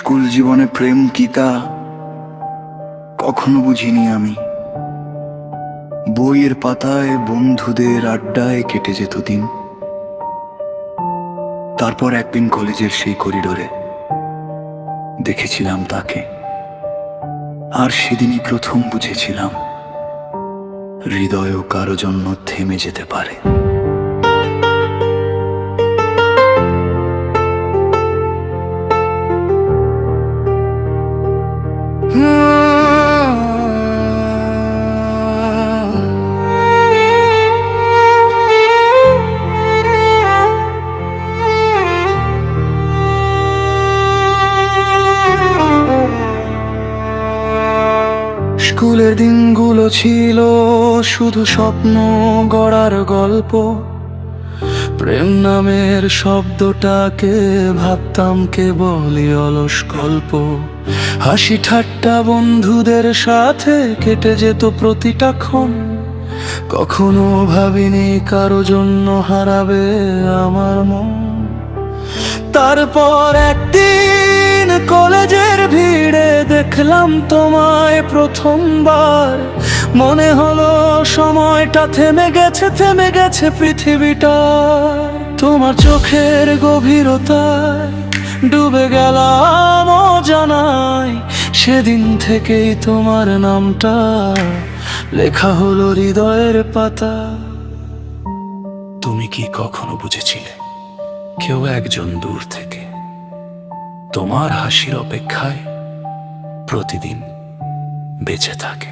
School জীবনে প্রেম কি তা কখনো বুঝিনি আমি। বইয়ের পাতায় বন্ধুদের আড্ডায় কেটে যেত দিন। তারপর একদিন কলেজের সেই করিডোরে দেখেছিলাম তাকে, আর সেদিনই প্রথম বুঝেছিলাম হৃদয়ও কারো জন্য থেমে যেতে পারে। স্কুলের দিনগুলো ছিল শুধু স্বপ্ন গড়ার গল্প। প্রেম নামের শব্দটাকে ভাবতাম কেবলই অলস গল্প। হাসি ঠাট্টা বন্ধুদের সাথে কেটে যেত প্রতিটা ক্ষণ। কখনো ভাবিনি কারো জন্য হারাবে আমার মন। তারপর একদিন কলেজের ভিড়ে দেখলাম তোমায় প্রথমবার। মনে হলো সময়টা থেমে গেছে পৃথিবীটা। তোমার চোখের গভীরতায় ডুবে গেলাম অজানায়। সেদিন থেকেই তোমার নামটা লেখা হলো হৃদয়ের পাতা। তুমি কি কখনো বুঝেছিলে কেউ একজন দূর থেকে তোমার হাসির অপেক্ষায় প্রতিদিন বেঁচে থাকে?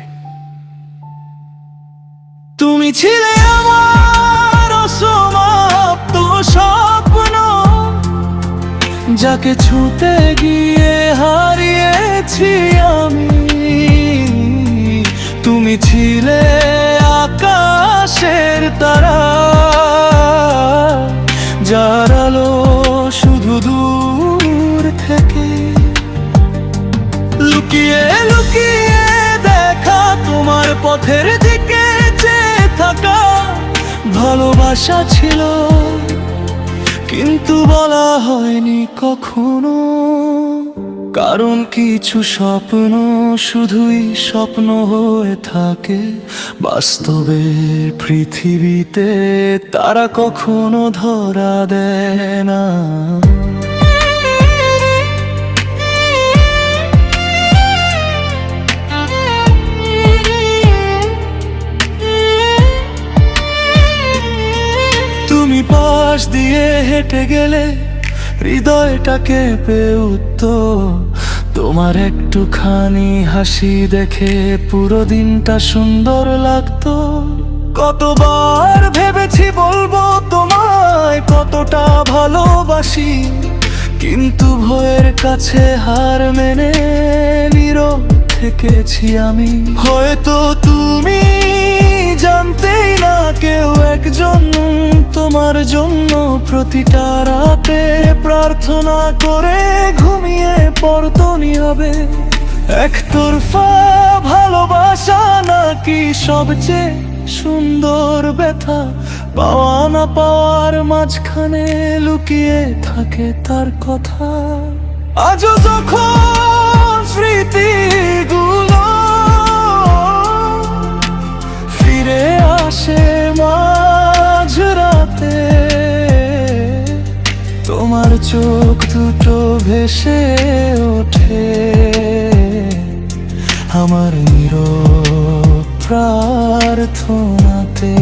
তুমি ছিলে আমার অসমাপ্ত স্বপ্ন, যাকে ছুঁতে গিয়ে হারিয়েছি আমি। তুমি ছিলে আকাশের তারা, যার আলো শুধু দূর থেকে। লুকিয়ে লুকিয়ে দেখা তোমার পথের দিকে চেয়ে থাকা ভালোবাসা ছিল, কিন্তু বলা হয়নি কখনো। কারণ কিছু স্বপ্ন শুধুই স্বপ্ন হয়ে থাকে, বাস্তবের পৃথিবীতে তারা কখনো ধরা দেয় না। তুমি পাশ দিয়ে হেঁটে গেলে হৃদয়টাকে পেয়ে উত্তর। তোমার একটুখানি হাসি দেখে পুরো দিনটা সুন্দর লাগতো। কতবার ভেবেছি বলবো তোমায় কতটা ভালোবাসি, কিন্তু ভয়ের কাছে হার মেনে নীরব থেকেছি আমি। হয়তো তুমি জানতেই না কেউ একজন তোমার জন্য প্রতিটা রাতে প্রার্থনা করে ঘুমিয়ে পড়তো নীরবে। একতরফা ভালোবাসা নাকি সবচেয়ে সুন্দর ব্যথা? পাওয়া না পাওয়ার মাঝখানে লুকিয়ে থাকে তার কথা। আজও যখন স্মৃতিগুলো ফিরে আসে মাঝরাতে, তোমার চোখ দুটো ভেসে ওঠে আমার নীরব প্রার্থনাতে।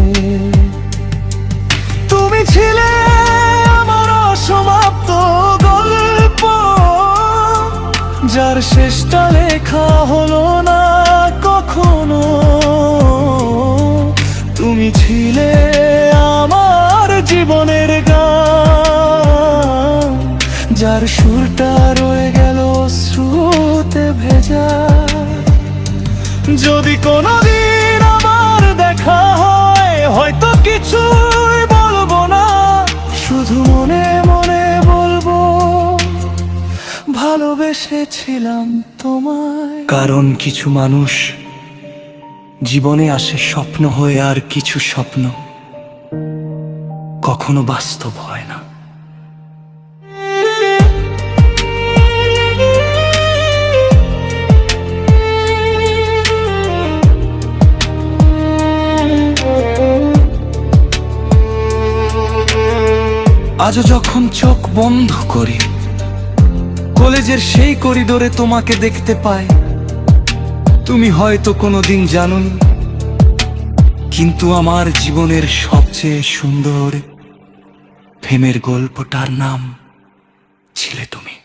তুমি ছিলে আমার অসমাপ্ত গল্প, যার শেষটা লেখা হলো না কখনো। তুমি ছিলে আমার জীবনের গান, যার সুরটা রয়ে গেল শ্রুতে ভেজা। যদি কোনোদিন আমার দেখা হয়, হয়তো কিছুই বলবো না, শুধু মনে মনে বলবো ভালোবেসেছিলাম তোমায়। কারণ কিছু মানুষ জীবনে আসে স্বপ্ন হয়ে, আর কিছু স্বপ্ন কখনো বাস্তব হয় না। আজও যখন চোখ বন্ধ করি কলেজের সেই করিডোরে তোমাকে দেখতে পাই। তুমি হয়তো কোনোদিন জানোনি, কিন্তু আমার জীবনের সবচেয়ে সুন্দর প্রেমের গল্পটার নাম ছিলে তুমি।